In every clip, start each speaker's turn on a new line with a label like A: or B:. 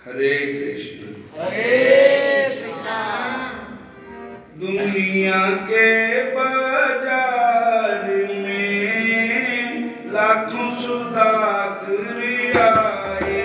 A: हरे कृष्णा दुनिया के बाजार में लाखों सुदागर आए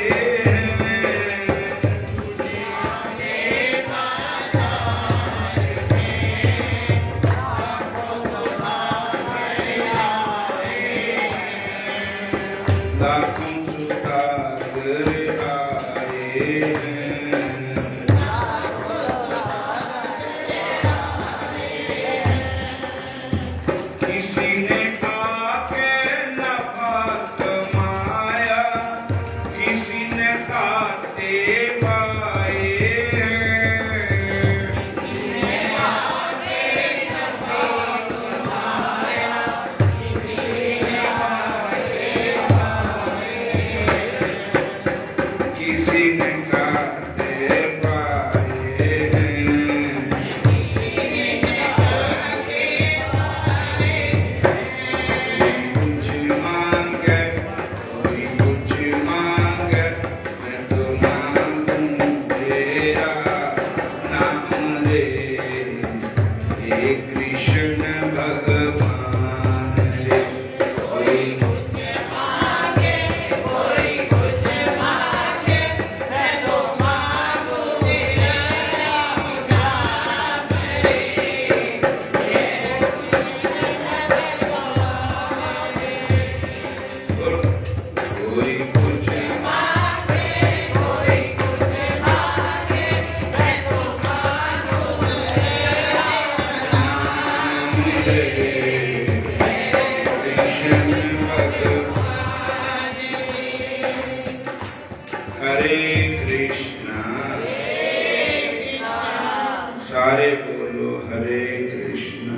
A: सारे बोलो हरे कृष्ण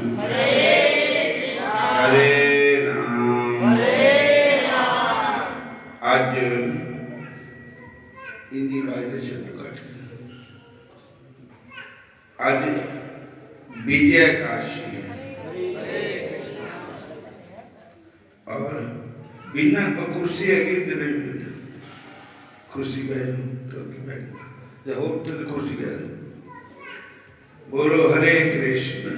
A: हरे राम अज हिंदी भाषा शब्द काट आज विजय काशी है और बिना कुर्सी है कि कुर्सी बैठ कुर्सी बैठ बोलो हरे कृष्ण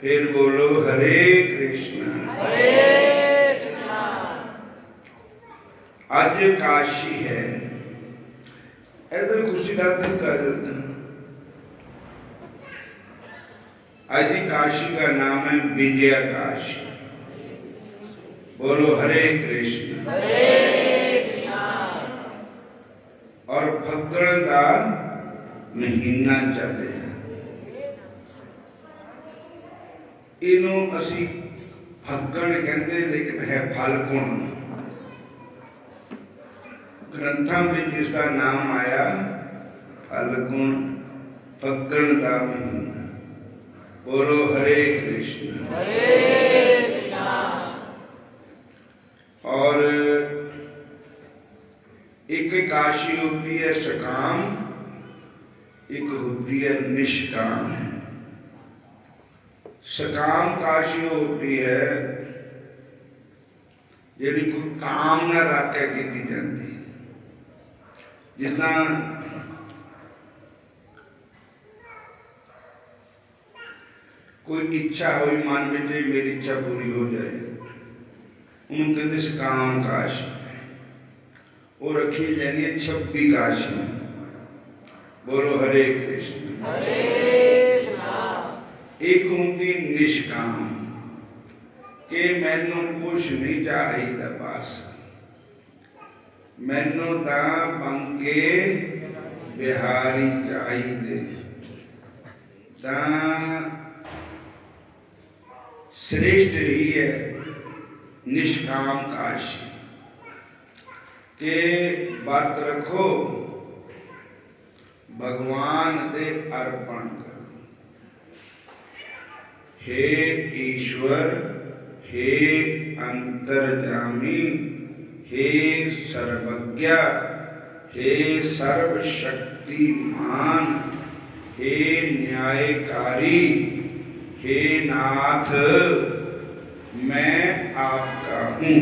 A: फिर बोलो हरे कृष्ण आज काशी है इधर कुर्सी डालते कर आज की काशी का नाम है विजय काशी बोलो हरे कृष्ण और फग्गण का महीना चल रहा इनू असी फग्गण कहते लेकिन है फाल्गुन ग्रंथों में जिसका नाम आया फाल्गुन फग्गण का महीना बोलो हरे कृष्ण और एक काशी होती है सकाम एक होती है निष्काम सकाम काशी होती है जिहड़ी कोई काम ना रख के की जाती जिसना कोई इच्छा हुई मन में मेरी इच्छा पूरी हो जाए उन्होंने कहते सकाम काशी वो रखी जानी है 26 काशी बोलो हरे कृष्ण एक होंगी निष्काम के मैनू कुछ नहीं चाहिए बस मैनू ता बंके बिहारी चाहिए ता श्रेष्ठ ही है निष्काम काशी के व्रत रखो भगवान दे अर्पण करो हे ईश्वर हे अंतर्जामी हे सर्वज्ञ हे सर्वशक्तिमान हे न्यायकारी हे नाथ मैं आपका हूँ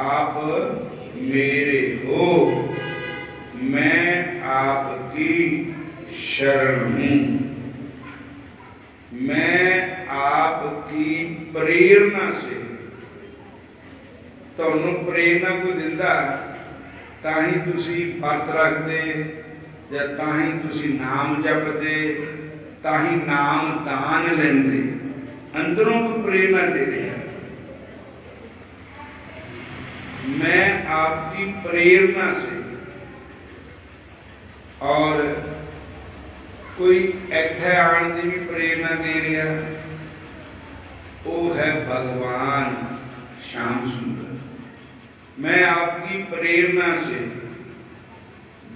A: आप मेरे हो मैं आपकी शरण हूँ मैं आपकी प्रेरणा से तुहानू प्रेरणा को दिंदा ताही तुसी व्रत रखते या ताही तुसी नाम जपते ताही नाम दान लेंदे अंदरों को प्रेरणा दे रहे हैं मैं आपकी प्रेरणा से और कोई इत्थे आने की भी प्रेरणा दे रहा वो है भगवान श्याम सुंदर मैं आपकी प्रेरणा से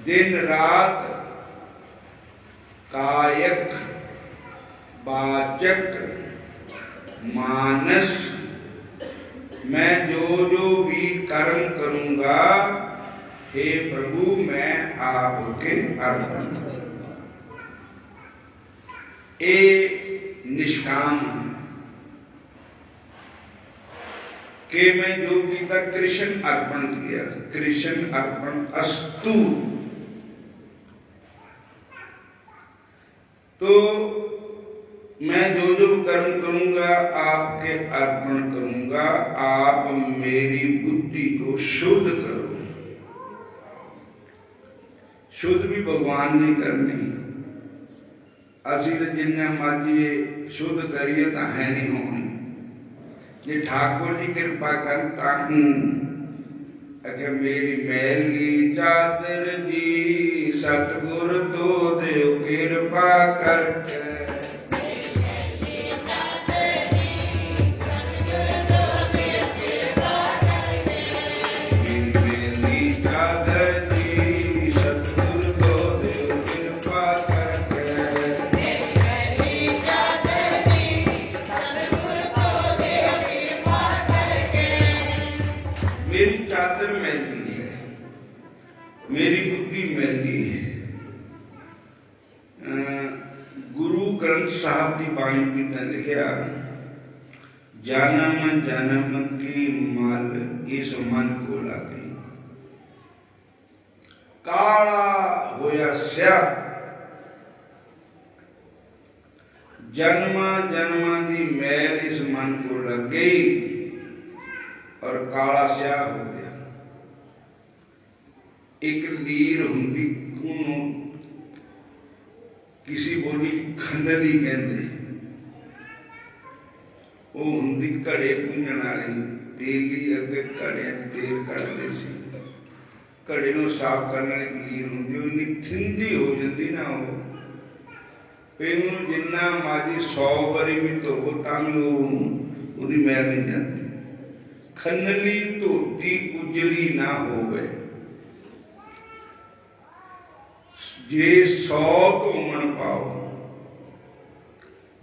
A: दिन रात कायक वाचक मानस मैं जो जो भी कर्म करूंगा हे प्रभु मैं आपके अर्पण करूंगा ये निष्काम के मैं जो किया कृष्ण अर्पण किया कृष्ण अर्पण अस्तु तो मैं जो जो कर्म करूंगा आपके अर्पण करूंगा आप मेरी बुद्धि को शुद्ध करो शुद्ध भी भगवान ने करनी असी तो जिन्ना मर्जी शुद्ध करिए तो है नहीं होनी जे ठाकुर जी कृपा करता अगर मेरी मैली चादर जी सतगुर तो देव कृपा करके चादर जी सतगुर तो देव कृपा ग्रंथ साहब की बाणी की लिखा, जन्म जन्म की मल इस मन को लगी, काला होया स्या, जन्मा जन्मा की मैल इस मन को लग गई और काला स्या हो गया। एक लीर होंगी किसी बोली खंडली कहते, वो होंगी घड़े पूंजण वाली, तेली अगे घड़े तेल कढ़ते सी, घड़े नूं साफ करने वाली लीर होंगी, इन्नी थिंदी हो जाती ना वो जिन्ना माजी 100 बारी भी धोवो तां भी वो मैल नहीं जाती। खनली धोती उजली ना होवे, जे 100 धोवन पाओ,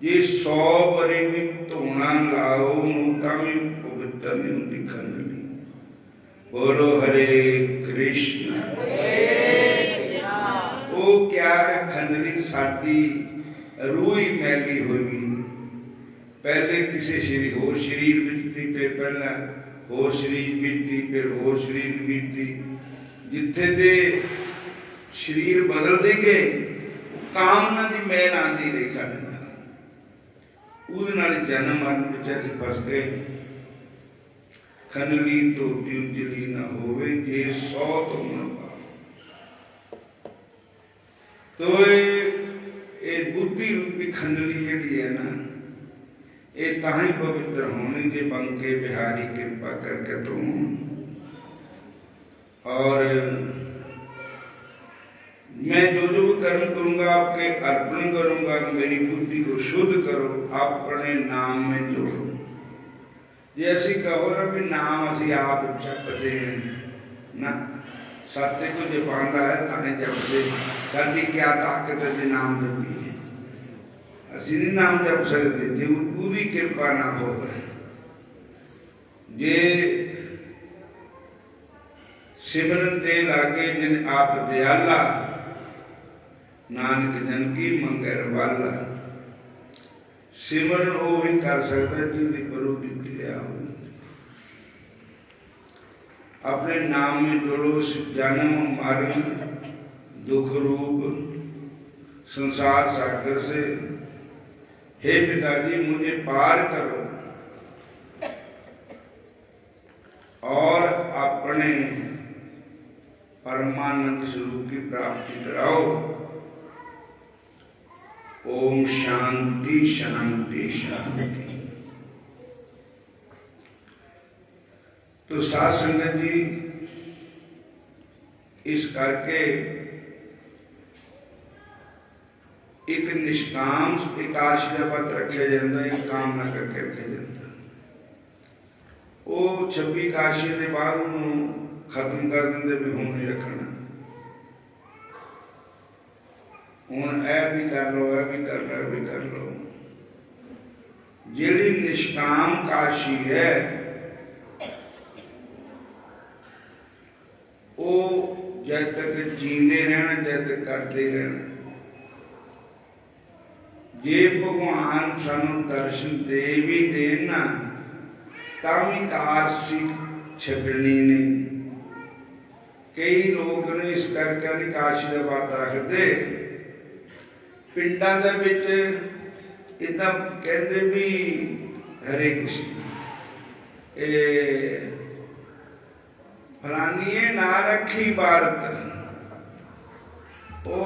A: जे 100 बारी भी धोना लाओ तां भी पवित्र नहीं होती खनली। बोलो हरे कृष्ण। वो क्या है खनली? साडी रूह ही मैली हुई, पहले किसी शरीर होर शरीर विच थी, फिर पहला होर शरीर विच थी, फिर होर शरीर विच थी, जिथे दे शरीर बदलते गए कामना की मैल आती रही साढ़े नाल, जन्म मरण विच फस गए। खनली धोती उजली ना होवे, जे 100 धोवन पाओ। तो ये बुद्धि रूपी खंडली जी है ना, ये ताही पवित्र होनी जे बंके बिहारी कृपा करके तुम। और मैं जो भी कर्म करूंगा आपके अर्पण करूंगा, मेरी बुद्धि को शुद्ध करो, अपने नाम में जोड़ो। जे असी कहो ना भी नाम असी आप जपते हैं ना, सत्य को जपांदा है ताहे जपते, साडी क्या ताकत है जे नाम जपी है, असी नहीं नाम जप सकते जे पूरी कृपा ना हो। जे सिमरन दे लागे जिन आप दयाला, नानक जन की मंगे रवाला। सिमरन वो ही कर सकता है जिसकी प्रभु की दया हो। अपने नाम में जोड़ो, जन्म मरण दुख रूप संसार सागर से, हे पिताजी मुझे पार करो और अपने परमानंद स्वरूप की प्राप्ति कराओ। ओम शांति शांति शांति। तो साध संगत जी, इस करके एक निष्काम एकादशी का व्रत रखे जाता है, एक काम ना करके रखे जाता। वो 26 एकादशी के बाद खत्म कर देंगे भी हूं नहीं रखना, हूं ए भी कर लो, ए भी कर लो, ए भी कर लो। जिहड़ी निष्काम काशी है वो जब तक जींदे रहना, जब तक करते रहना। जे भगवान सानू दर्शन दे भी देना तां काशी छड्डनी नहीं। कई लोग ने इस करके नहीं काशी का व्रत रखते, पिंडां दे विच इदां कहते भी हरे कृष्ण फलानीए ना रखी भारत, ओ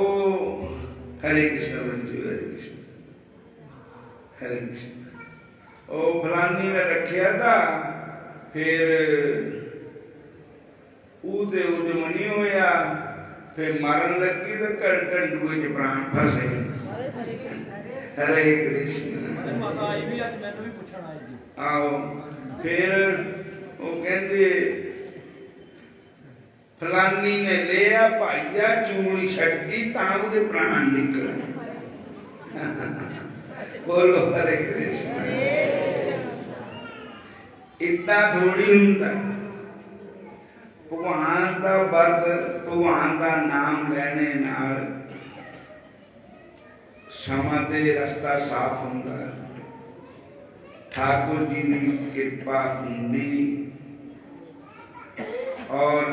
A: हरे कृष्ण बंजू, हरे कृष्ण हरे कृष्ण। ओ फलानी ने रखिया था, फिर उदे उजमनी होया, फिर मारन लगी तो कंडुए च प्राण फसे। हरे कृष्ण। आओ फिर वो कहते फलानी ने लिया भाईया चूड़ी छटकी तां उहदे प्राण निकले। बोलो हरे कृष्ण। इतना थोड़ी हुंदा, भगवान का वर्त, भगवान का नाम लेने नाल ਸਮਾਂ ਤੇ ਰਸਤਾ ਸਾਫ਼ ਹੁੰਦਾ, ठाकुर जी की कृपा होंगी और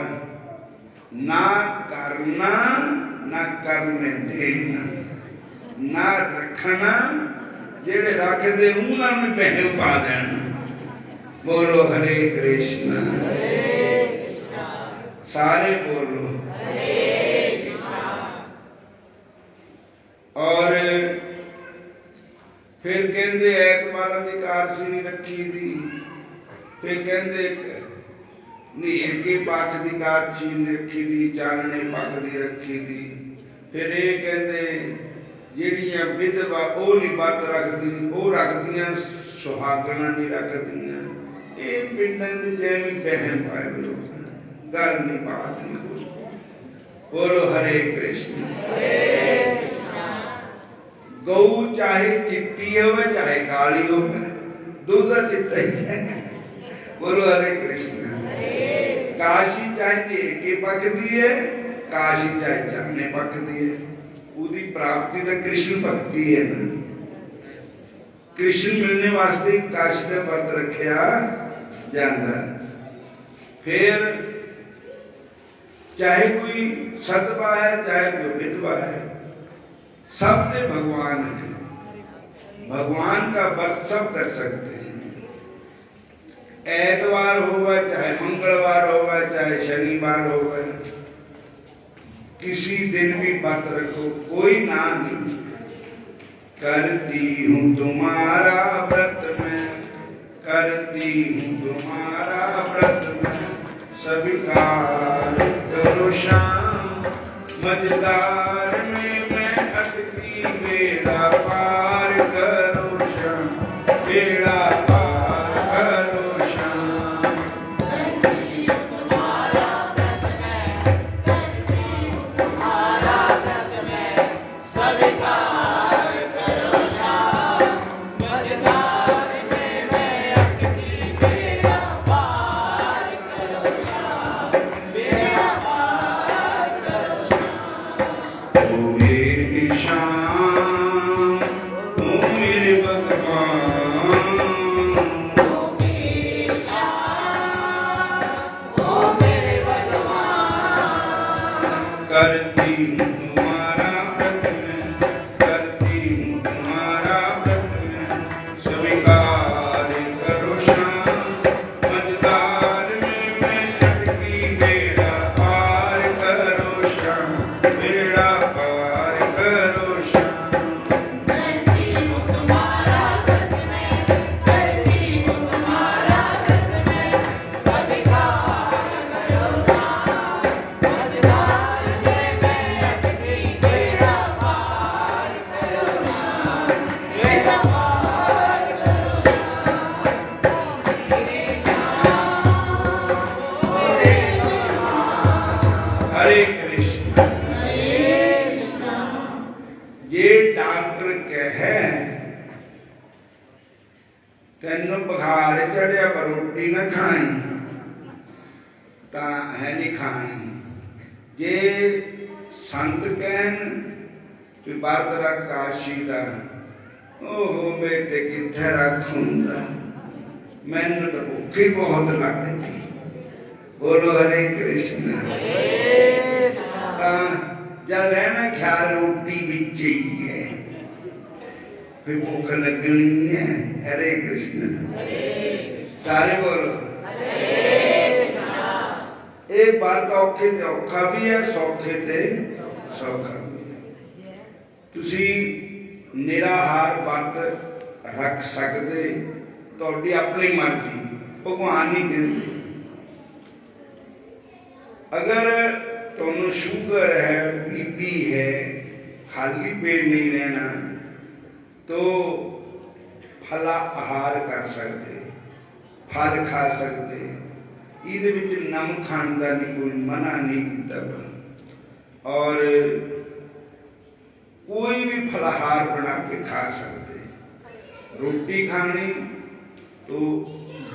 A: ना करना ना करने देना, ना रखना, जेड़े रखते उन्होंने पैसे पा देना। बोलो हरे कृष्णा, सारे बोलो। और फिर कहते ऐतवार की कारसी रखी थी, फिर कहते नीर के पक्ष की कारसी रखी थी, चानने पक्ष की रखी थी। फिर ये कहते जिहड़ियां विधवा वो नहीं व्रत रखती, वो रखदियां सुहागना नहीं रखदियां। ये पिंडां च जिवें बहन पाए लोग गल नहीं पाती। बोलो हरे कृष्ण। गौ चाहे चिट्टी हो चाहे काली हो, दूध चिट्टा ही है। बोलो हरे कृष्ण। काशी चाहे घेर के पकती है, काशी चाहे चाने पकती है, उसकी प्राप्ति तो कृष्ण भक्ति है ना। कृष्ण मिलने वास्ते काशी का व्रत रखा जाता। फिर चाहे कोई सतवा है चाहे कोई विधवा है, सब में भगवान है। भगवान का व्रत सब कर सकते हैं। ऐतवार होगा चाहे मंगलवार होगा चाहे शनिवार होगा, किसी दिन भी व्रत रखो, कोई ना नहीं। करती हूँ तुम्हारा व्रत में, करती हूँ तुम्हारा व्रत में, स्वीकार करो शाम मझदार में बेड़ा पार करो श्याम, बेड़ा पार करो श्याम। करती हूँ तुम्हारा व्रत में, करती हूँ तुम्हारा व्रत में, स्वीकार करो श्याम मझदार में मैं अटकी, बेड़ा पार करो श्याम, बेड़ा पार करो श्याम। ओ मेरी श्याम, करती हूँ तुम्हारा व्रत में, करती हूँ तुम्हारा व्रत में, स्वीकार करो श्याम मझदार में मैं अटकी, बेड़ा पार करो श्याम, बेड़ा पार करो श्याम। करती हूँ तुम्हारा व्रत में, करती हूँ तुम्हारा व्रत में, स्वीकार करो श्याम मझदार हरे कृष्ण। ये डॉक्टर कहे तेन बुखार चढ़िया पर रोटी न खाई ता है नहीं खानी। जे संत कहन कि व्रत रख काशी दा, ओहो बेटे किथे रखूंगा, मैनू तो भुखी बहुत लगती। बोलो हरे कृष्ण। जब रहना ख्याल रोटी बिच ही है, फिर भूख लगनी है। हरे कृष्ण। सारे बोलो ये बात औखे ते औखा भी है, सौखे ते सौखा भी है। तुसी निराहार व्रत रख सकते, तुहाडी अपनी मर्जी, भगवान नहीं कहते। अगर तुहानू शुगर है, बीपी है, खाली पेट नहीं रहना तो फला आहार कर सकते, फल खा सकते। ये नमक खाने का नहीं कोई मना नहीं किया, और कोई भी फलाहार बना के खा सकते। रोटी खानी तो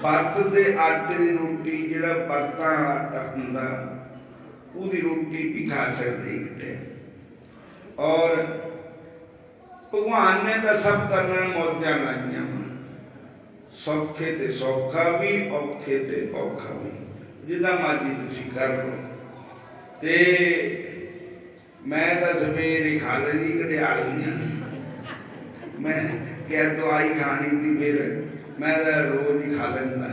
A: व्रत के आटे की रोटी, जिहड़ा व्रतां वाला आटा हुंदा उसकी रोटी भी खा सकते एक टाइम। और भगवान ने तो सब तरह मौजा लाइया, सौखे ते सौखा भी, औखे ते औखा भी, जिदा मर्जी तुसी कर लो। ते मैं तो सवेरे खा लेनी घड़ियालियां, मैं क्या दवाई खानी थी, फिर मैं तो रोज ही खा लेंदा।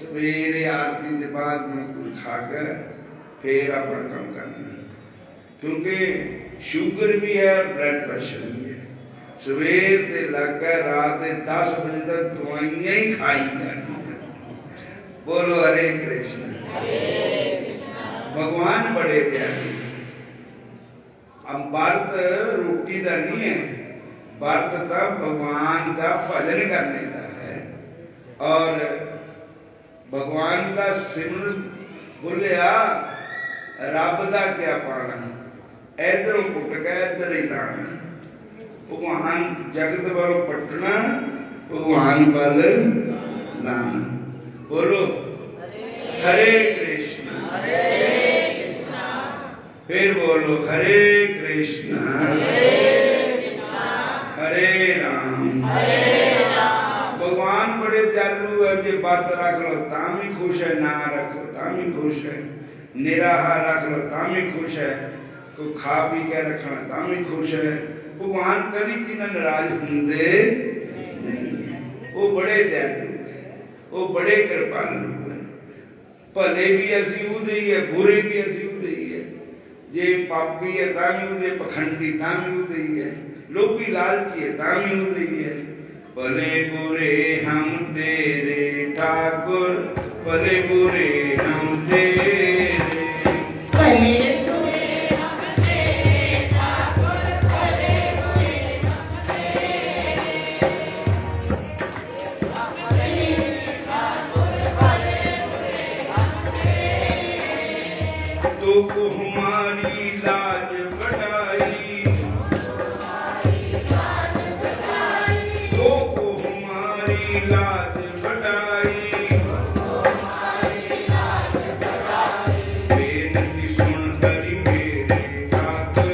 A: सवेरे आरती के बाद मैं कुछ खा कर फिर अपना काम करना, क्योंकि शुगर भी है और ब्लड प्रेशर भी है। सवेर से लगकर रात 10 बजे तक दवाइयां ही खाई जानी। बोलो हरे कृष्ण। भगवान बड़े प्यारे। अब व्रत रोटी का नहीं है, व्रत का भगवान का भजन करने का है। और भगवान का सिमरन बोलिया, रब का क्या पाना, इधरों पुट गया इधर ही लाना। भगवान जगत वालों पटना, भगवान वाल लाना। बोलो हरे कृष्ण। फिर बोलो हरे कृष्ण हरे राम। भगवान बड़े दयालु है, जो बात रख लो तां भी खुश है, ना रखो तां भी खुश है, निराहार रख लो तां भी खुश है, कोई खा पी के रखना तां भी खुश है। भगवान कभी भी नाराज होंदे नहीं, वो बड़े दयालु है, वो बड़े कृपालु है। भले भी असी उदे ही है, बुरे भी असी उदे ही है, जे पापी है तां भी उदे, पखंडी तां भी उदे ही है, लोभी लालची है तां भी उदे ही है। भले बुरे हम तेरे ठाकुर, भले बुरे हम तेरे, भले बुरे हम तेरे ठाकुर, भले बुरे हम तेरे, भले ठाकुर भले बुरे हम तेरे। तो हमारी लाज बढ़ाई, लाज बढ़ाई, बेनती सुन हरि मेरे ठाकुर,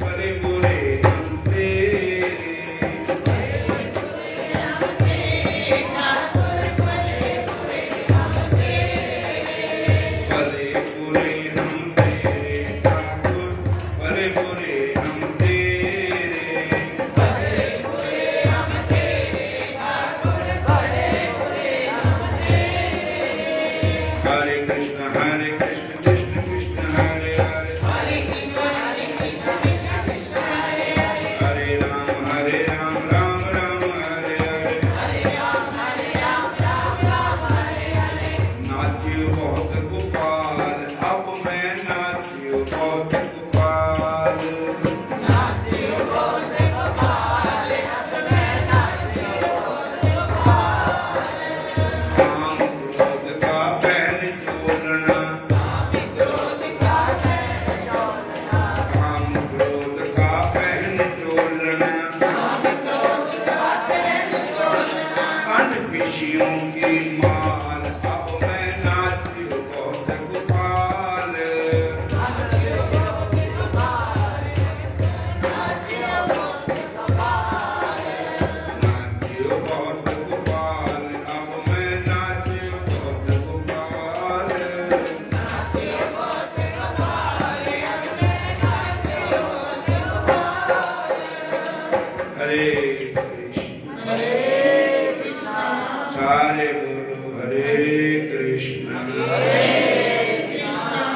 A: भले बुरे हम तेरे, भले बुरे हम तेरे ठाकुर, भले बुरे हम तेरे, भले बुरे हम तेरे ठाकुर, भले बुरे हम तेरे, भले बुरे हम तेरे ठाकुर, भले बुरे हम तेरे। हरे कृष्ण कृष्ण कृष्ण हरे हरे, हरे कृष्ण कृष्ण हरे हरे, हरे राम राम राम हरे हरे, हरे राम राम हरे हरे। नाचियो बहुत गोपाल, अब मैं नाचियो बहुत गोपाल, नाचियो बहुत गोपाल, अब मैं नाचियो बहुत गोपाल। काम क्रोध का पहन चोलना, काम क्रोध का पहन चोलना, काम क्रोध का पहन चोलना, काम क्रोध का पहन चोलना। कन विषयों की माल, अब मैं नाचियो बहुत गोपाल, नाचियो बहुत गोपाल, नाचियो बहुत गोपाल, नाचियो बहुत गोपाल, अब मैं नाचियो बहुत गोपाल, नाचियो बहुत गोपाल, अब मैं नाचियो बहुत गोपाल। हरे कृष्ण, सारे बोलो हरे कृष्ण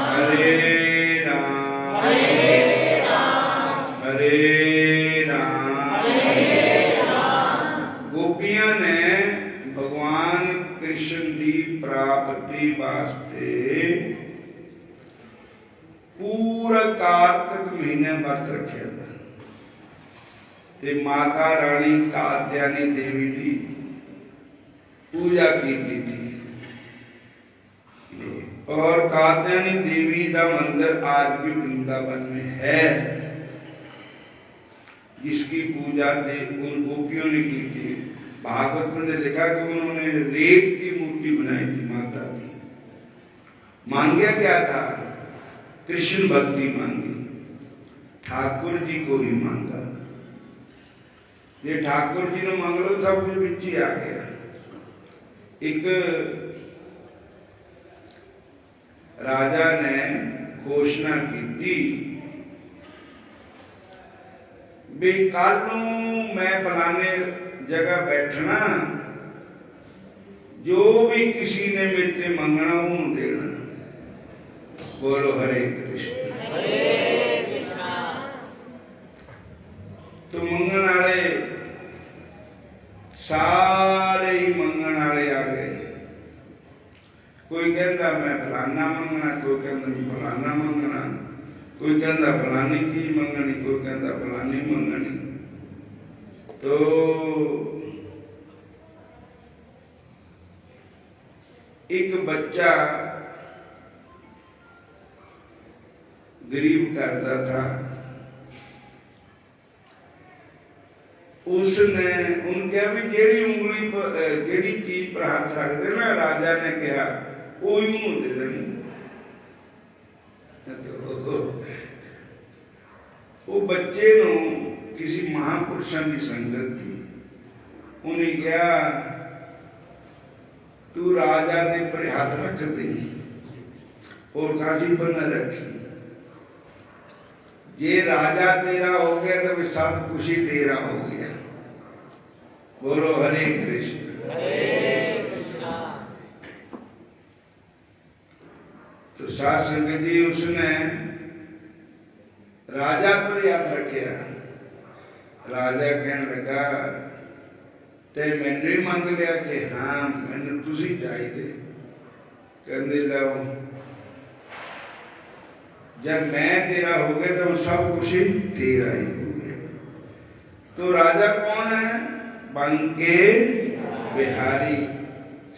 A: हरे राम, हरे राम। गोपियां ने भगवान कृष्ण की प्राप्ति वास्ते पूरा कार्तिक महीने व्रत रखे था, ते माता रानी कात्यायनी देवी की पूजा की थी। और कात्यायनी देवी का मंदिर आज भी वृंदावन में है, जिसकी पूजा उन गोपियों ने की थी। भागवत में लिखा कि उन्होंने रेत की मूर्ति बनाई थी माता की। मांगे क्या था? कृष्ण भक्ति मांगी, ठाकुर जी को ही मांगा। जे ठाकुर जी ने मंग लो सब कुछ विच ही आ गया। एक राजा ने घोषणा की भी कल मैं फलाने जगह बैठना, जो भी किसी ने मेरे मंगना वो देना। बोलो हरे कृष्ण। तो मंगन वाले सारे ही मंगन वाले आ गए। कोई कहता मैं फलाना मंगना, कोई कहता फलाना मंगना, कोई कहता फलानी चीज मंगनी, कोई कहता फलानी मंगनी। तो एक बच्चा गरीब करता था, उसने उनके भी जेड़ी उंगली पर जेड़ी चीज पर हाथ रख देना, राजा ने कहा वो यूं दे देनी। वो बच्चे नो किसी महापुरुषों की संगत थी, उन्हें कहा तू राजा के पर हाथ रख दे और काशी पर न रखी, ये राजा तेरा हो गया तो सब कुछ ही तेरा हो गया। बोलो हरे कृष्ण।
B: हरे कृष्णा।
A: तो साध संगत जी उसने राजा पर हाथ रखा। राजा कहने लगा ते मैंने ही मंग लिया कि हाँ मैंने तुसी चाहिए। कहने लो जब मैं तेरा हो गया तो सब कुछ ही तेरा ही हो गया। तो राजा कौन है? बंके बिहारी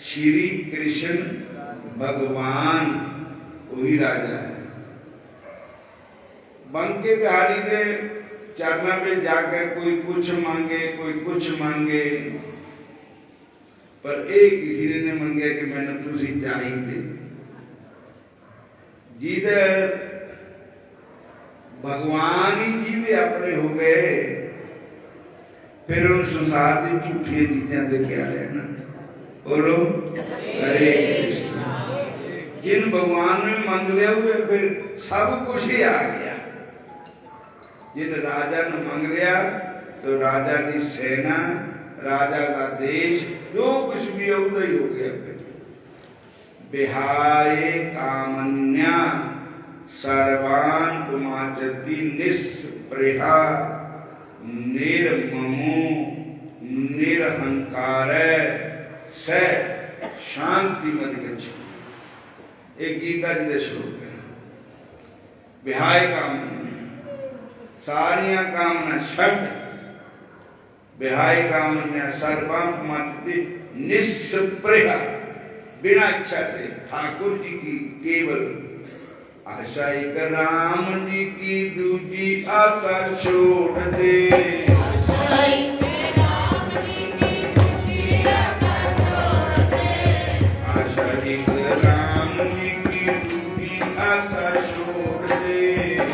A: श्री कृष्ण भगवान, वही राजा है। बंके बिहारी के चरणों पे जाकर कोई कुछ मांगे, कोई कुछ मांगे, पर एक किसी ने मांगे कि मैंने तुसी चाहिए। जिधे भगवान ही जीते अपने हो गए, फिर उन संसार की झूठी चीजें दे क्या लेना। बोलो हरे कृष्ण। जिन भगवान ने मांग लिया हुए फिर सब कुछ ही आ गया। जिन राजा ने मांग लिया तो राजा की सेना, राजा का देश, जो कुछ भी है उधर ही हो गया। फिर बिहाय कामन्या सर्वान पुमाचति निस्पृहा निर्ममो निरहंकार स शांति मद गच्छति। एक गीता जी का श्लोक है। बिहाय कामन्या सारिया कामना छठ, बिहाय कामन्या सर्वान पुमाचति निस्पृहा, बिना इच्छा से ठाकुर जी की केवल आशा एक राम जी की दूजी आशा छोड़ दे। आशा एक राम जी की दूजी आशा छोड़ दे। आशा एक राम जी की दूजी आशा छोड़ दे।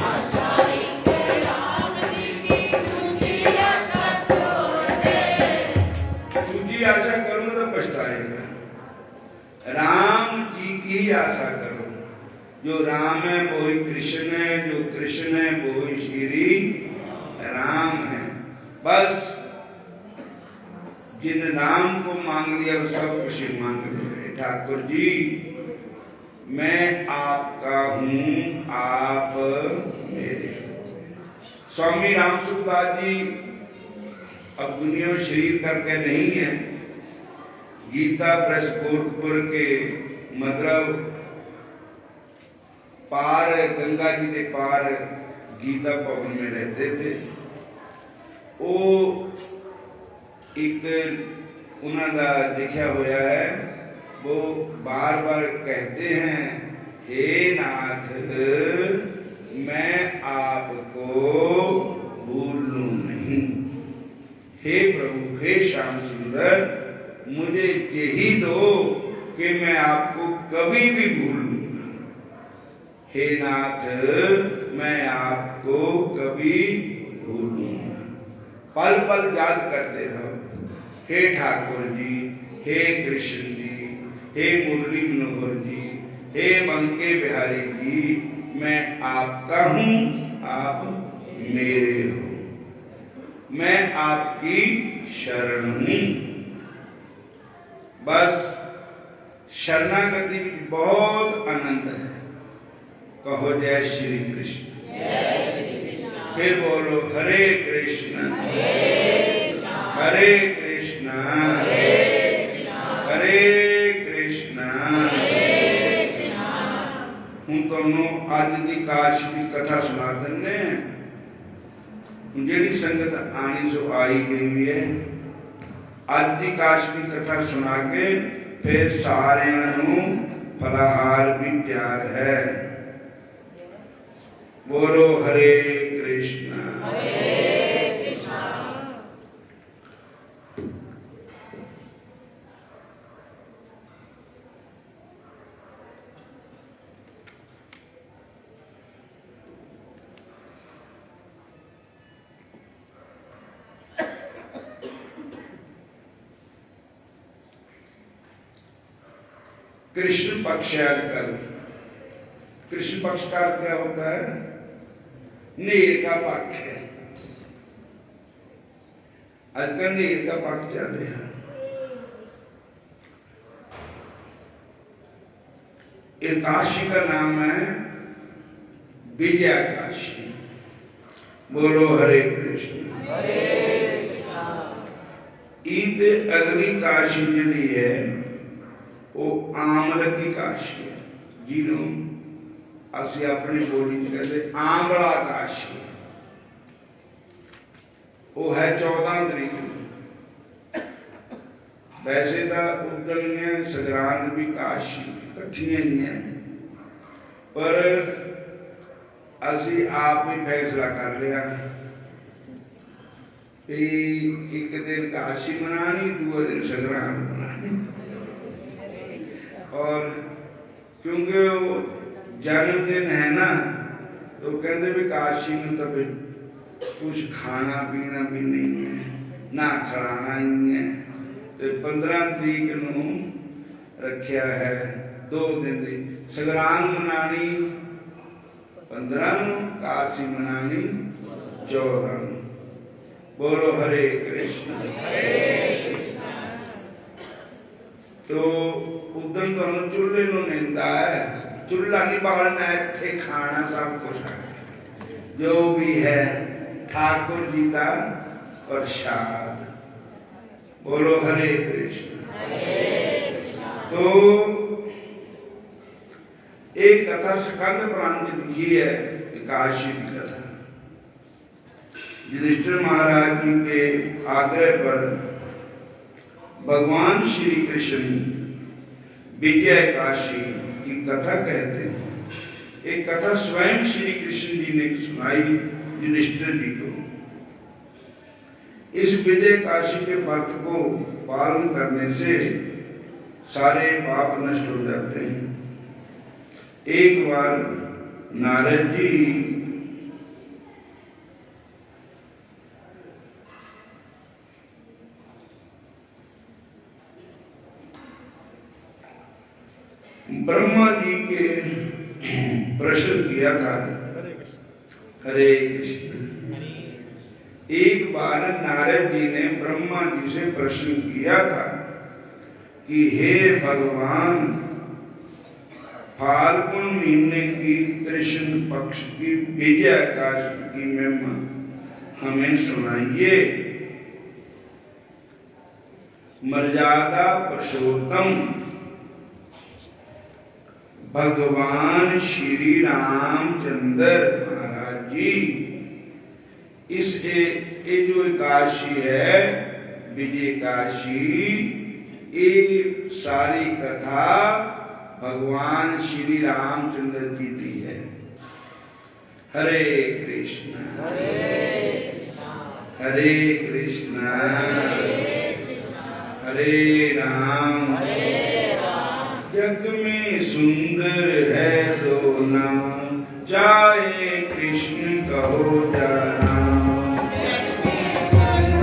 A: आशा एक राम जी की दूजी आशा छोड़ दे। दूजी आशा करो तो पछताएगा। राम जी की आशा करो। जो राम है वो ही कृष्ण है, जो कृष्ण है वो ही श्री राम है। बस जिन राम को मांग लिया वो सब कुछ मांग लिया। ठाकुर जी मैं आपका हूँ, आप मेरे। स्वामी राम सुखदास जी अब दुनिया में शरीर करके नहीं है। गीता प्रेस कोटपुर के मतलब पार गंगा जी के पार गीता भवन में रहते थे। वो एक उन्होंने लिखा हुआ है, वो बार बार कहते हैं हे नाथ मैं आपको भूलूं नहीं। हे प्रभु, हे श्याम सुंदर, मुझे यही दो कि मैं आपको कभी भी भूलूं। हे नाथ मैं आपको कभी भूलूंगा। पल पल याद करते रहो। हे ठाकुर जी, हे कृष्ण जी, हे मुरली मनोहर जी, हे बंके बिहारी जी, मैं आपका हूं, आप मेरे हो, मैं आपकी शरण हूं। बस शरणागति बहुत आनंद है। कहो जय श्री कृष्ण। फिर बोलो हरे कृष्ण हरे कृष्ण हरे कृष्ण। हूँ तुहानू अज की काश की कथा सुना देने। जिहड़ी संगत आनी सो आई गई है। अज की काश की कथा सुना के फिर सारियां फलाहार भी तैयार है। बोलो हरे कृष्ण कृष्ण पक्ष कल। कृष्ण पक्ष का क्या होता है? नीर का पक्ष है। आजकल नीर का पक्ष चल रहा है। इस काशी का नाम है विजया काशी। बोलो हरे कृष्ण। ईद अगली काशी जी है वो आमल की काशी है, जिन्हों असी अपनी बोली कहते आमला काशी। वो है 14 तरीक। वैसे तो उदन संग्रांद भी काशी कट्ठियां ही हैं, पर असी आप ही फैसला कर लिया कि एक दिन काशी मनानी, दूसरे दिन संग्रांद मनानी। और क्योंकि वो जन्मदिन है ना, तो कहते भी काशी में तो फिर कुछ खाना पीना भी नहीं है, ना खड़ाना ही है। तो 15 तरीक नू रखा है 2 दिन की संग्रांद मनानी, 15 नू काशी मनानी 14 नू। बोलो हरे कृष्ण। तो उदन तो चूल्हे नु निंदा है, चूल्हा नहीं बालना, इत्थे खाना सब कुछ है, जो भी है ठाकुर जी का प्रसाद। बोलो हरे कृष्ण। तो एक कथा स्कंद पुराण में लिखी है, काशी की कथा। युधिष्ठिर महाराज जी के आग्रह पर भगवान श्री कृष्ण विजय काशी की कथा कहते हैं। एक कथा स्वयं श्री कृष्ण जी ने सुनाई युधिष्ठिर जी को। इस विजय काशी के व्रत को पालन करने से सारे पाप नष्ट हो जाते हैं। एक बार नारद जी ब्रह्मा जी के प्रश्न किया था। हरे कृष्ण। एक बार नारद जी ने ब्रह्मा जी से प्रश्न किया था कि हे भगवान, फाल्गुन महीने की कृष्ण पक्ष की विजया काशी की महिमा हमें सुनाइए। मर्यादा पुरुषोत्तम भगवान श्री रामचंद्र महाराज जी इस जो काशी है विजय काशी, ये सारी कथा भगवान श्री रामचंद्र जी की है। हरे कृष्ण हरे कृष्ण हरे राम जग में सुंदर है दो नाम, चाहे कृष्ण कहो या राम। जग में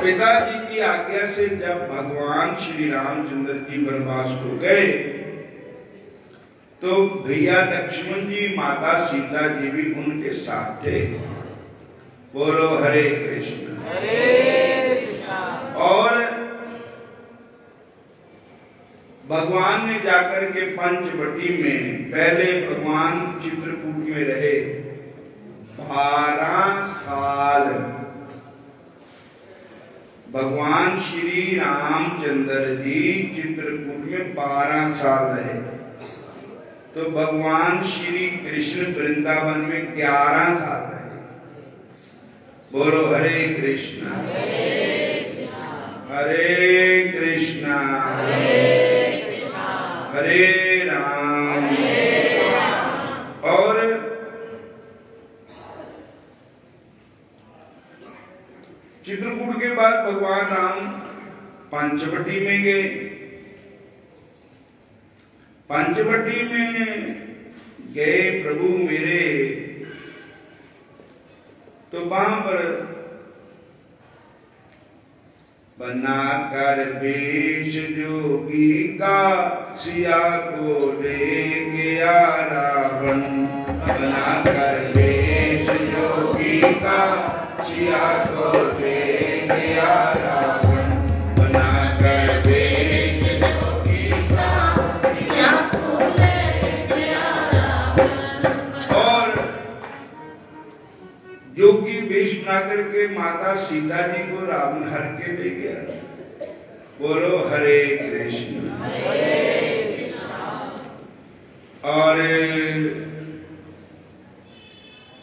A: पिताजी की आज्ञा से जब भगवान श्री रामचंद्र जी वनवास को गए तो भैया लक्ष्मण जी माता सीता जी भी उनके साथ थे। बोलो हरे कृष्ण। और भगवान ने जाकर के पंचवटी में पहले भगवान चित्रकूट में रहे 12 साल। भगवान श्री रामचंद्र जी चित्रकूट में 12 साल रहे। तो भगवान श्री कृष्ण वृंदावन में 11 साल रहे। बोलो हरे कृष्ण। हरे कृष्ण हरे राम। और चित्रकूट के बाद भगवान राम पंचवटी में गए। पंचवटी में गए प्रभु मेरे, तो वहां पर बना कर वेश जोगी का सिया को ले गया रावण। बना कर वेश जोगी का सिया को ले गया रावण। बना कर वेश जोगी का सिया को ले गया रावण। और जोगी वेश बना करके माता सीता जी को रावण हर के ले गया। बोलो हरे कृष्ण। और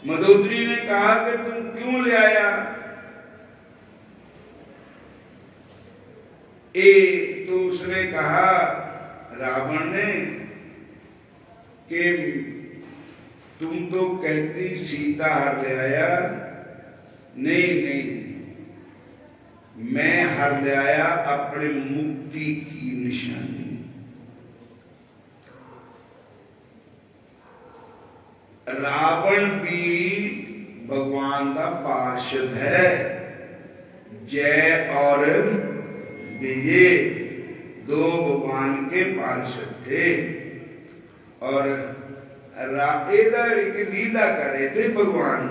A: मंदोदरी ने कहा कि तुम क्यों ले आया? तो उसने कहा रावण ने कि तुम तो कहती सीता हर ले आया। नहीं, मैं हर ले आया अपने मुक्ति की निशानी। रावण भी भगवान का पार्षद है। जय और विजय दो भगवान के पार्षद थे। और एक लीला कर रहे थे भगवान।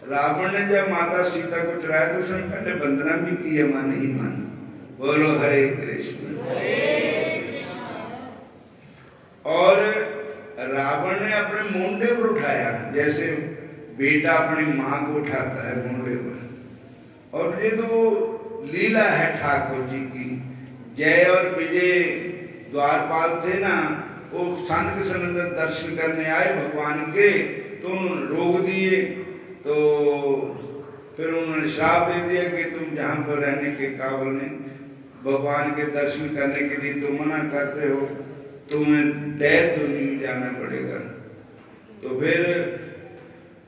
A: रावण ने जब माता सीता को चढ़ाया तो उसने पहले वंदना भी की, मान नहीं मान। बोलो हरे कृष्ण। और रावण ने अपने मुंडे पर उठाया, जैसे बेटा अपनी मां को उठाता है मुंडे पर। और ये तो लीला है ठाकुर जी की। जय और विजय द्वारपाल थे ना, वो संत के अंदर दर्शन करने आए भगवान के, तो उन्होंने रोक दिए। तो फिर उन्होंने श्राप दे दिया कि तुम जहां पर रहने के काबिल नहीं, भगवान के दर्शन करने के लिए तुम मना करते हो, तुम्हें दैत्य नहीं जाना पड़ेगा। तो फिर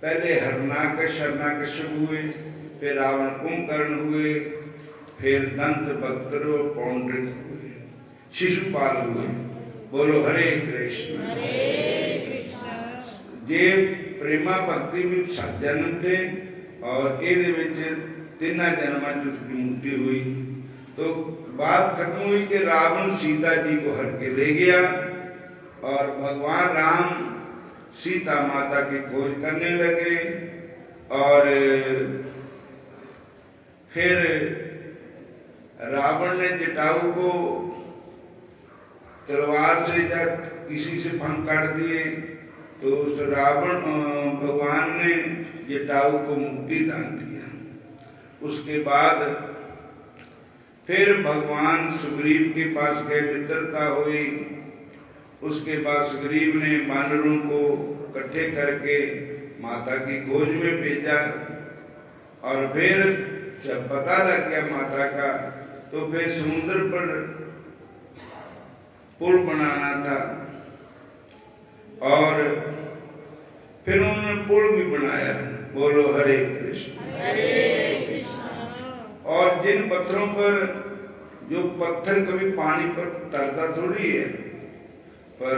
A: पहले हिरण्यकश्यप हुए, फिर रावण कुंभकर्ण हुए, फिर दंत वक्त्र और पौंड्रिक हुए, शिशुपाल हुए। बोलो हरे कृष्ण। जे प्रेमा भक्ति में 7 जन्म थे और ਇਹਦੇ ਵਿੱਚ 3 जन्मां ਚ उसकी मुक्ति हुई। तो बात खत्म हुई कि रावण सीता जी को हर के ले गया और भगवान राम सीता माता की खोज करने लगे। और फिर रावण ने जटायु को तलवार से जब किसी से फन काट दिए, तो उस रावण भगवान ने जटायु को मुक्ति दान दिया। उसके बाद फिर भगवान सुग्रीव के पास गए, मित्रता हुई। उसके बाद सुग्रीव ने वानरों को इकट्ठे करके माता की खोज में भेजा। और फिर जब पता लग गया माता का, तो फिर समुद्र पर पुल बनाना था और फिर उन्होंने पुल भी बनाया। बोलो हरे कृष्ण। और जिन पत्थरों पर, जो पत्थर कभी पानी पर तरता थोड़ी है, पर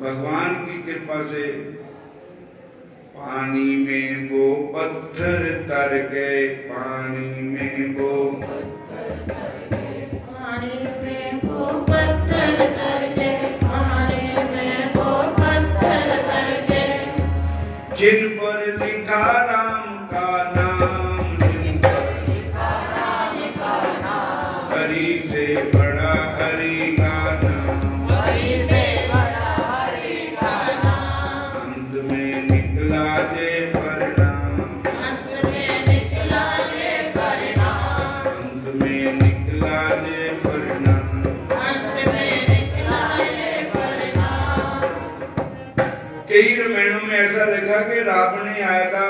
A: भगवान की कृपा से पानी में वो पत्थर तर गए पानी में वो
B: पानी में वो पत्थर तर गए, पानी में वो पत्थर तर गए।
A: जिन पर लिखा राम का नाम,
B: जिन पर लिखा राम का नाम,
A: हरि से बड़ा हरि का नाम,
B: हरि से बड़ा हरि का नाम।
A: अंत में निकला जय परिणाम,
B: अंत में निकला ये परिणाम,
A: अंत में निकला जय परिणाम।
B: अंत में निकला ये परिणाम।
A: कई रामायणों में ऐसा लिखा कि रावण ने आया था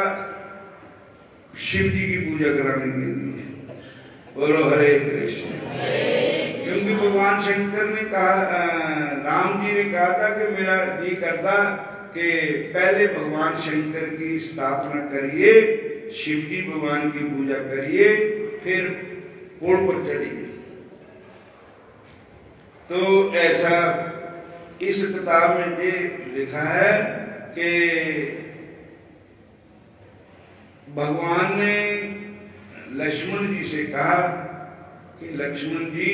A: शिव जी की पूजा कराने के लिए। बोलो हरे कृष्ण। क्योंकि भगवान शंकर ने कहा, राम जी ने कहा था कि मेरा जी करता कि पहले भगवान शंकर की स्थापना करिए, शिव जी भगवान की पूजा करिए, फिर पोल पर चढ़िए। तो ऐसा इस किताब में ये लिखा है कि भगवान ने लक्ष्मण जी से कहा कि लक्ष्मण जी,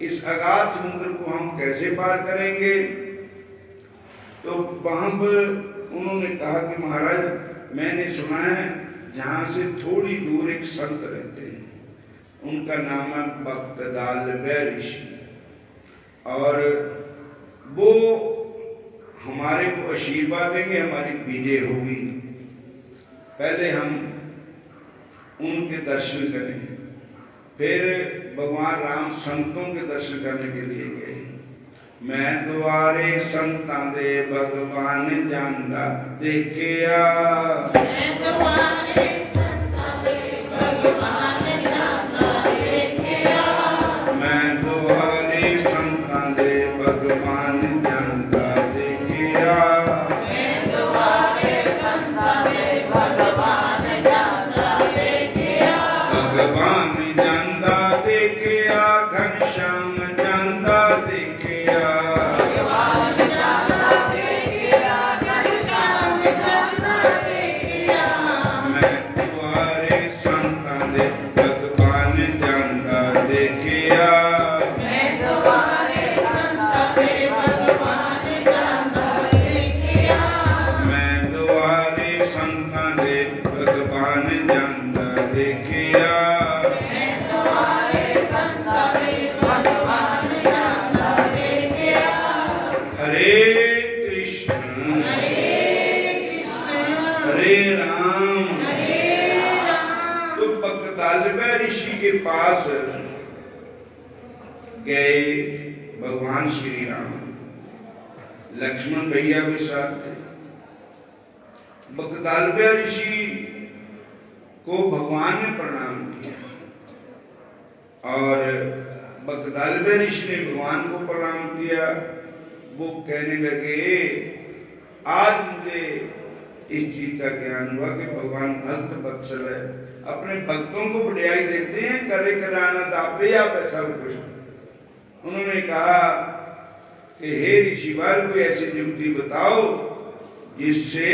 A: इस अगाध समुद्र को हम कैसे पार करेंगे? तो वहां पर उन्होंने कहा कि महाराज, मैंने सुना है जहां से थोड़ी दूर एक संत रहते हैं, उनका नाम है भक्तदालभ्य ऋषि, और वो हमारे को आशीर्वाद देंगे, हमारी विजय होगी। पहले हम उनके दर्शन करें। फिर भगवान राम संतों के दर्शन करने के लिए गए। मैं द्वारे संतां दे भगवान जानदा देखिया,
B: मैं द्वारे संतां दे भगवान जानदा देखिया,
A: मैं द्वारे संतां दे भगवान जानदा देखिया,
B: मैं द्वारे संतां दे भगवान जानदा देखिया,
A: भगवान जानदा देखिया, घनश्याम जानदा देखिया,
B: भगवान जानदा देखिया, घनश्याम जानदा देखिया।
A: मैं द्वारे संतां दे भगवान जानदा देखिया,
B: मैं द्वारे संतां दे भगवान जानदा देखिया,
A: मैं द्वारे संतां दे भगवान जानदा देखिया।
B: मैं द्वारे संतां दे भगवान जानदा देखिया।
A: हरे कृष्ण हरे राम। तो भक्तदालभ्य ऋषि के पास गए भगवान श्री राम, लक्ष्मण भैया भी साथ थे। भक्तदालभ्य ऋषि को भगवान ने प्रणाम किया, और भक्तदालभ्य ऋषि ने भगवान को प्रणाम किया। वो कहने लगे, आज मुझे इस चीज का ज्ञान हुआ कि भगवान भक्त वत्सल है, अपने भक्तों को बढ़ियाई देते हैं, करे कराना दापे या सब कुछ। उन्होंने कहा कि हे ऋषिवर, कोई ऐसी युक्ति बताओ जिससे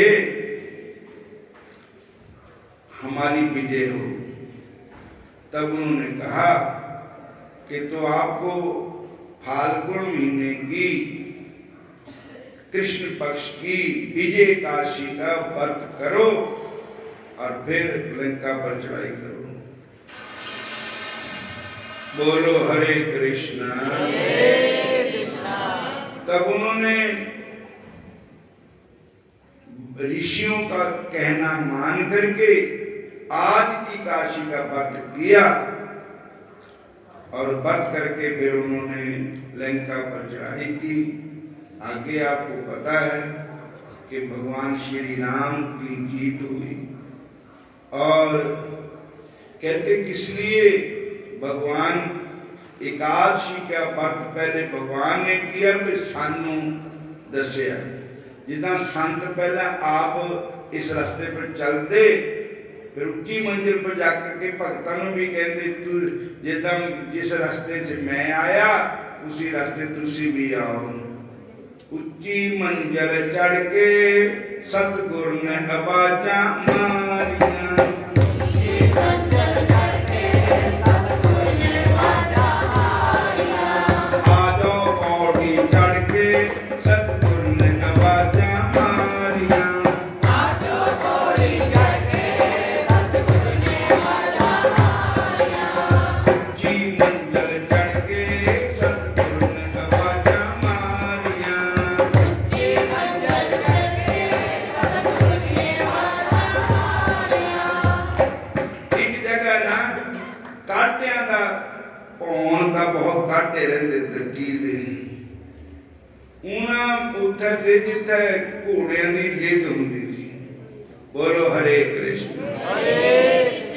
A: हमारी विजय हो। तब उन्होंने कहा कि तो आपको फाल्गुन महीने की कृष्ण पक्ष की विजय एकादशी का व्रत करो और फिर लंका पर चढ़ाई करो। बोलो हरे कृष्णा। तब उन्होंने ऋषियों का कहना मान करके आज की काशी का व्रत किया, और व्रत करके फिर उन्होंने लंका पर चढ़ाई की। आगे आपको पता है कि भगवान श्री राम की जीत हुई, और कहते किस लिए भगवान एकादशी का व्रत पहले भगवान ने किया, फिर सानू दसिया। जिदा संत पहले आप इस रास्ते पर चलते, फिर उच्ची मंजिल पर जाकर के भक्तों भी कहते, तू जिदा जिस रास्ते से मैं आया उसी रास्ते तुसी भी आओ। उच्ची मंजिल चढ़ के सतगुर ने आवाजा मारी, काटे रहते तरकी दे उन्हां उत्थे ते जिथे घोड़ियां दी जिद हुंदी सी। बोलो हरे कृष्ण।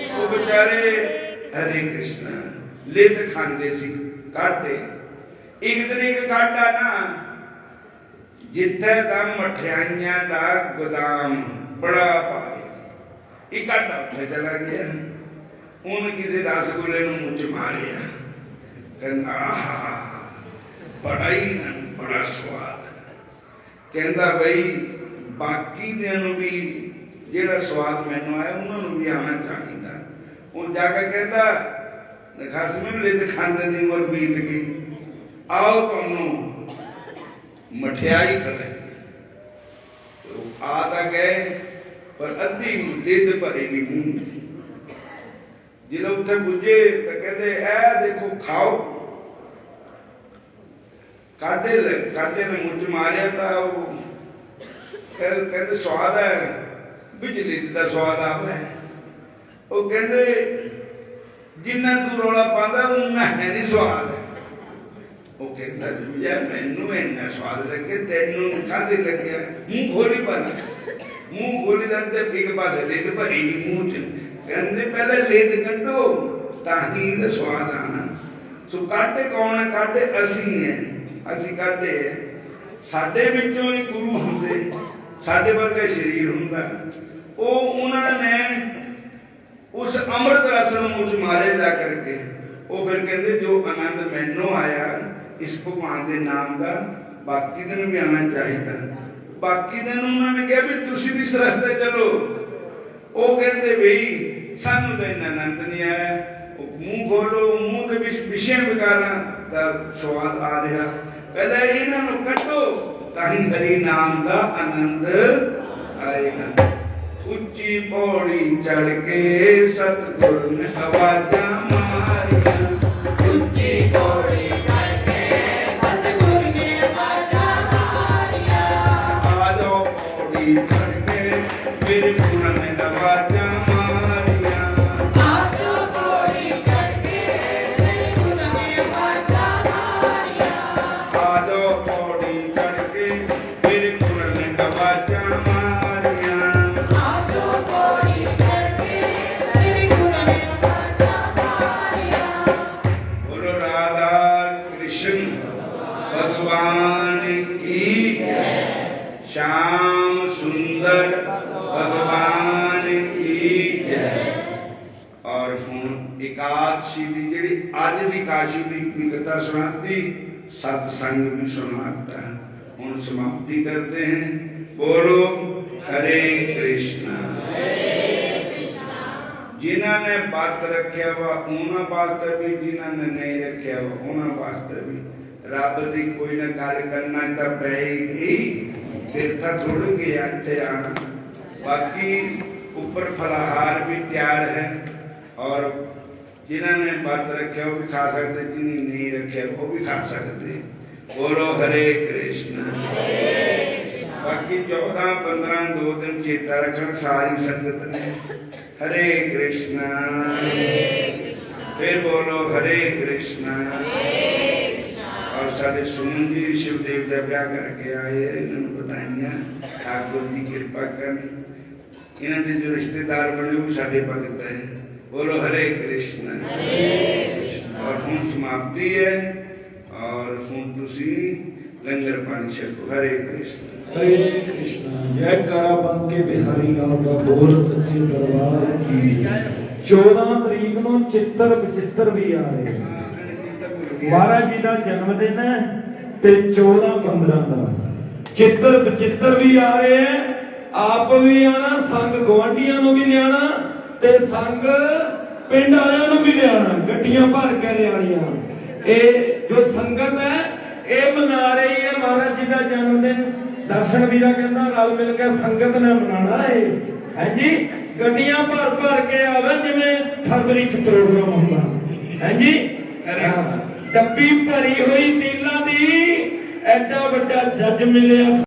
A: वो बेचारे हरे कृष्ण लित खांदे सी काटे। एक दिन एक काटा ना जिथे दा मठियाइयां दा गोदाम बड़ा भारी, एक काटा उत्थे चला गया। उन किसी रसगुल्ले नूं मुंह च मारिया, कहंदा आहा बड़ा ही बड़ा स्वाद। कहंदा बई बाकी दियां नूं भी जिहड़ा स्वाद मैनूं आया उन्हां नूं भी आना चाहिदा। वो जाके कहंदा खसम लित खांदे दी उमर बीत गई, आओ तुहानूं मठियाई खिलाई। आ तां गए पर अद्धी लिद भरी नहीं मूंह। जिल्लै उत्थे पुजे तो कहते ऐ देखो खाओ। काटे ने मुंह च मारिया तो कहते स्वाद है, बिजली का स्वाद आवे। वो कहते जिन्ना तू रौला पांदा उन्ना है नहीं स्वाद। वो कहता यार मैनू इन्ना स्वाद लगे तेनू काहदे लग्या? मूंह खोली पर मूंह खोली दे एक पासे लिद भरी नहीं मूंह च। कहते पहले लिद कड्डो ताही ते स्वाद आना। सो काटे कौन है? काटे असी हैं, असी काटे है। साडे विचों ही गुरु हुंदे, साडे वर्गा शरीर हुंदा। वो उन्होंने उस अमृत रस मुझ मारे जा करके वो फिर कहते जो आनंद मैनू आया इस भगवान के नाम का बाकी दिन भी आना चाहिए। बाकी दिन उन्होंने कहा भी तुसी भी इस रस्ते चलो। वो कहते बई सानू तो इन्ना आनंद नहीं आया। मुंह खोलो, मुंह के विषय विकारा का स्वाद आ रहा। पहले इन्हों कटो ताही हरि नाम का आनंद आएगा। उच्ची पौड़ी चढ़ के सतगुरु ने आवाजा मारिया।
B: ऊंची पौड़ी चढ़ के सतगुरु ने आवाजा मारिया।
A: आ जाओ पौड़ी चढ़ के मेरे गुरु ने आवाजा मारिया।
B: आ जाओ पौड़ी चढ़ के मेरे गुरु ने आवाजा मारिया।
A: आ जाओ पौड़ी चढ़ के मेरे गुरु ने आवाजा मारिया। भगवान की श्याम सुंदर भगवान की जय। और हुण एकादशी की जी अज की काशी की कथा सुनाती, सत्संग भी सुनाता। हुण समाप्ति करते हैं। बोलो हरे कृष्णा। जिन्होंने व्रत रखा वा उन्होंने वास्ते भी, जिन्होंने नहीं रखा वा उन्होंने वास्ते भी रब की कोई ना गल करना तो पेगी। फिर थोड़ी गया इतने आना। बाकी ऊपर फलाहार भी तैयार है और जिन्होंने व्रत रखे वो भी खा सकते, जिन्हें नहीं रखे वो भी खा सकते। बोलो हरे कृष्ण। बाकी 14-15 2 दिन चेता रखना सारी संगत ने। हरे कृष्ण। फिर बोलो हरे कृष्ण। और साढ़े सुमन जी शिवदेव का ब्याह करके आए, इन्होंने बताइया ठाकुर की कृपा कर। इन्होंने जो रिश्तेदार बने वो साढ़े भगत है। बोलो हरे कृष्ण। और हुण समाप्ति है और हुण तुसी लंगर पानी छको। हरे कृष्ण।
C: हरे कृष्ण। जय कारा बन के बिहारी लाल का बोल सच्चे दरबार की। 14 तरीक ਨੂੰ ਚਿੱਤਰ ਬਚਿੱਤਰ ਵੀ ਆ ਰਹੇ ਨੇ। ਮਹਾਰਾਜ ਜੀ ਦਾ ਜਨਮ ਦਿਨ ਹੈ ਤੇ 14-15 ਦਾ ਚਿੱਤਰ ਬਚਿੱਤਰ ਵੀ ਆ ਰਹੇ ਹੈ। ਆਪ ਵੀ ਆਣਾ, ਸੰਗ ਗਵਾਂਢੀਆਂ ਨੂੰ ਵੀ ਲਿਆਣਾ ਤੇ ਸੰਗ ਪਿੰਡ ਵਾਲਿਆਂ ਨੂੰ ਵੀ ਲਿਆਣਾ। ਗੱਡੀਆਂ ਭਰ ਕੇ ਲਿਆਣੀਆਂ। ਇਹ ਜੋ ਸੰਗਤ ਹੈ ਇਹ ਮਨਾ ਰਹੀ ਹੈ ਮਹਾਰਾਜ ਜੀ ਦਾ ਜਨਮ ਦਿਨ। ਦਰਸ਼ਨ ਵੀਰਾ ਕਹਿੰਦਾ ਰਲ ਮਿਲ ਕੇ ਸੰਗਤ ਨੇ ਮਨਾਉਣਾ ਹੈ। ਹਾਂਜੀ, ਗੱਡੀਆਂ ਭਰ ਭਰ ਕੇ ਆਵੇ ਜਿਵੇਂ ਫਰਵਰੀ ਚ ਪ੍ਰੋਗਰਾਮ ਹੁੰਦਾ। ਹਾਂਜੀ, ਡੱਬੀ ਭਰੀ ਹੋਈ ਤੀਲਾਂ ਦੀ। ਐਡਾ ਵੱਡਾ ਜੱਜ ਮਿਲਿਆ।